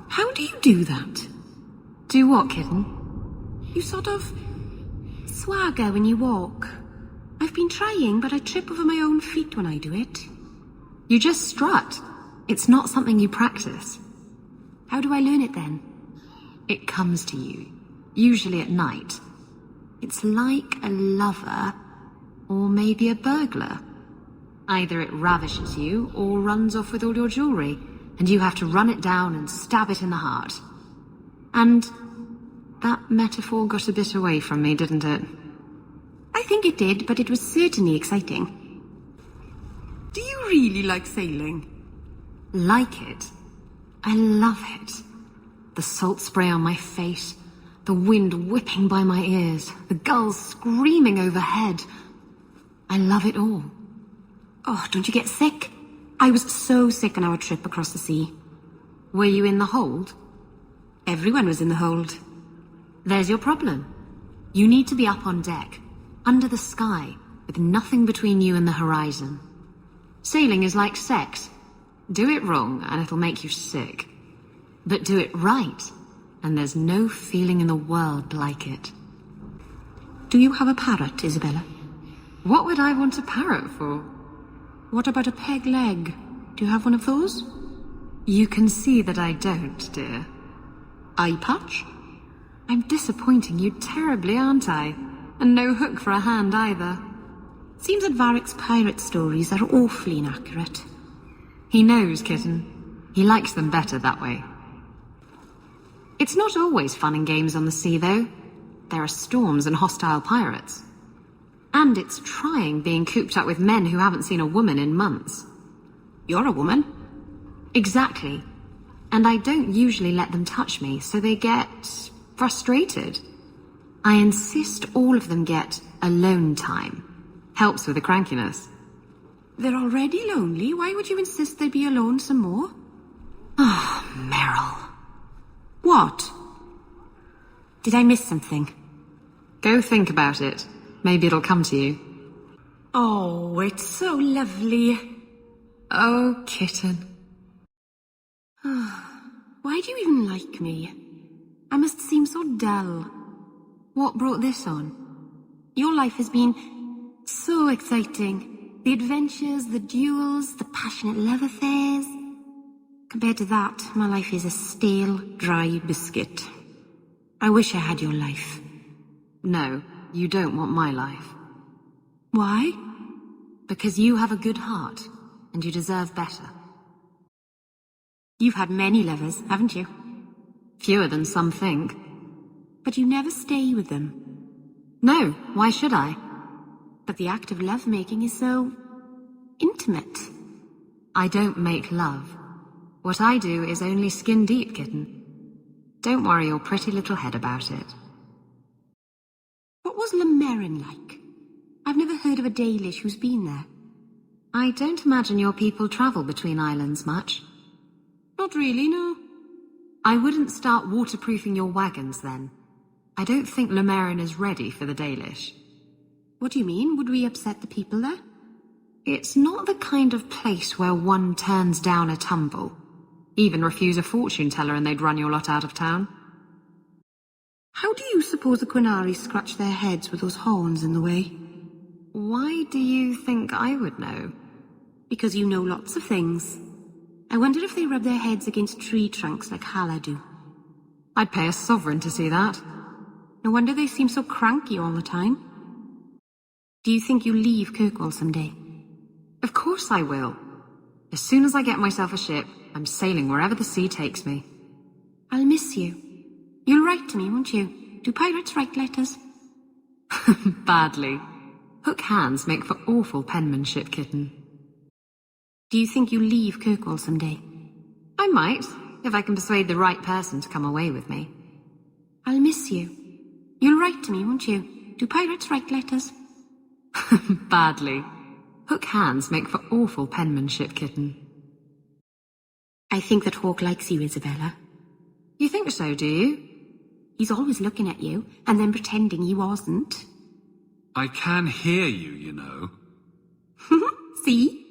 How do you do that? Do what, kitten? You sort of swagger when you walk. I've been trying, but I trip over my own feet when I do it. You just strut. It's not something you practice. How do I learn it then? It comes to you, usually at night. It's like a lover, or maybe a burglar. Either it ravishes you, or runs off with all your jewelry, and you have to run it down and stab it in the heart. And that metaphor got a bit away from me, didn't it? I think it did, but it was certainly exciting. Do you really like sailing? Like it? I love it. The salt spray on my face, the wind whipping by my ears, the gulls screaming overhead. I love it all. Oh, don't you get sick? I was so sick on our trip across the sea. Were you in the hold? Everyone was in the hold. There's your problem. You need to be up on deck, under the sky, with nothing between you and the horizon. Sailing is like sex. Do it wrong, and it'll make you sick. But do it right, and there's no feeling in the world like it. Do you have a parrot, Isabela? What would I want a parrot for? What about a peg leg? Do you have one of those? You can see that I don't, dear. Eye patch? I'm disappointing you terribly, aren't I? And no hook for a hand either. Seems that Varric's pirate stories are awfully inaccurate. He knows, kitten. He likes them better that way. It's not always fun and games on the sea, though. There are storms and hostile pirates. And it's trying being cooped up with men who haven't seen a woman in months. You're a woman? Exactly. And I don't usually let them touch me, so they get frustrated. I insist all of them get alone time. Helps with the crankiness. They're already lonely. Why would you insist they be alone some more? Oh, Merrill. What? Did I miss something? Go think about it. Maybe it'll come to you. Oh, it's so lovely. Oh, kitten. Why do you even like me? I must seem so dull. What brought this on? Your life has been so exciting. The adventures, the duels, the passionate love affairs. Compared to that, my life is a stale, dry biscuit. I wish I had your life. No, you don't want my life. Why? Because you have a good heart, and you deserve better. You've had many lovers, haven't you? Fewer than some think. But you never stay with them. No, why should I? But the act of love-making is so intimate. I don't make love. What I do is only skin deep, kitten. Don't worry your pretty little head about it. What was Merrill like? I've never heard of a Dalish who's been there. I don't imagine your people travel between islands much. Not really, no. I wouldn't start waterproofing your wagons then. I don't think Merrill is ready for the Dalish. What do you mean? Would we upset the people there? It's not the kind of place where one turns down a tumble. Even refuse a fortune teller and they'd run your lot out of town. How do you suppose the Quinari scratch their heads with those horns in the way? Why do you think I would know? Because you know lots of things. I wonder if they rub their heads against tree trunks like Hala do. I'd pay a sovereign to see that. No wonder they seem so cranky all the time. Do you think you'll leave Kirkwall someday? Of course I will. As soon as I get myself a ship, I'm sailing wherever the sea takes me. I'll miss you. You'll write to me, won't you? Do pirates write letters? Badly. Hook hands make for awful penmanship, kitten. Do you think you'll leave Kirkwall someday? I might, if I can persuade the right person to come away with me. I'll miss you. You'll write to me, won't you? Do pirates write letters? Badly. Hook hands make for awful penmanship, kitten. I think that Hawk likes you, Isabela. You think so, do you? He's always looking at you, and then pretending he wasn't. I can hear you, you know. See?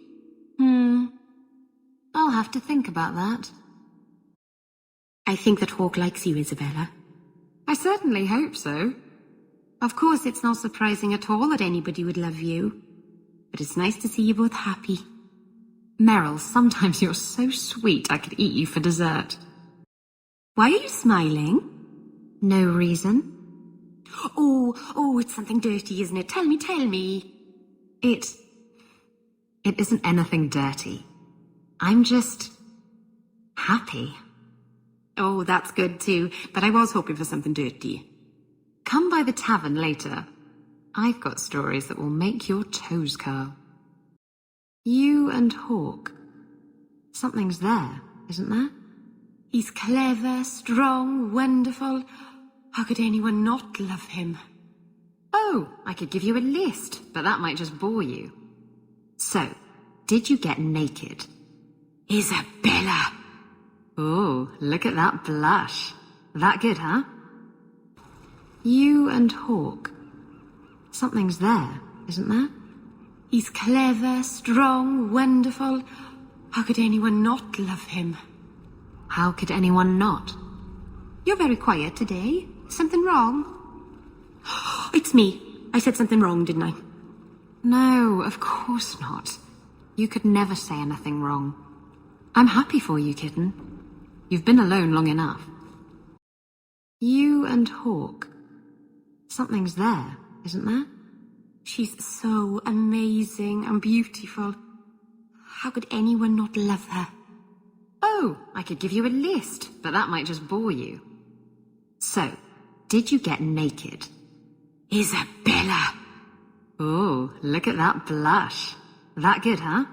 I'll have to think about that. I think that Hawk likes you, Isabella. I certainly hope so. Of course, it's not surprising at all that anybody would love you. But it's nice to see you both happy. Merrill, sometimes you're so sweet I could eat you for dessert. Why are you smiling? No reason. Oh, it's something dirty, isn't it? Tell me. It isn't anything dirty. I'm just happy. Oh, that's good too, but I was hoping for something dirty. Come by the tavern later. I've got stories that will make your toes curl. You and Hawk. Something's there, isn't there? He's clever, strong, wonderful. How could anyone not love him? Oh, I could give you a list, but that might just bore you. So, did you get naked? Isabella! Oh, look at that blush. That good, huh? You and Hawk. Something's there, isn't there? He's clever, strong, wonderful. How could anyone not love him? How could anyone not? You're very quiet today. Something wrong? It's me. I said something wrong, didn't I? No, of course not. You could never say anything wrong. I'm happy for you, kitten. You've been alone long enough. You and Hawk. Something's there, isn't there? She's so amazing and beautiful. How could anyone not love her? Oh, I could give you a list, but that might just bore you. So, did you get naked? Isabella! Oh, look at that blush. That good, huh?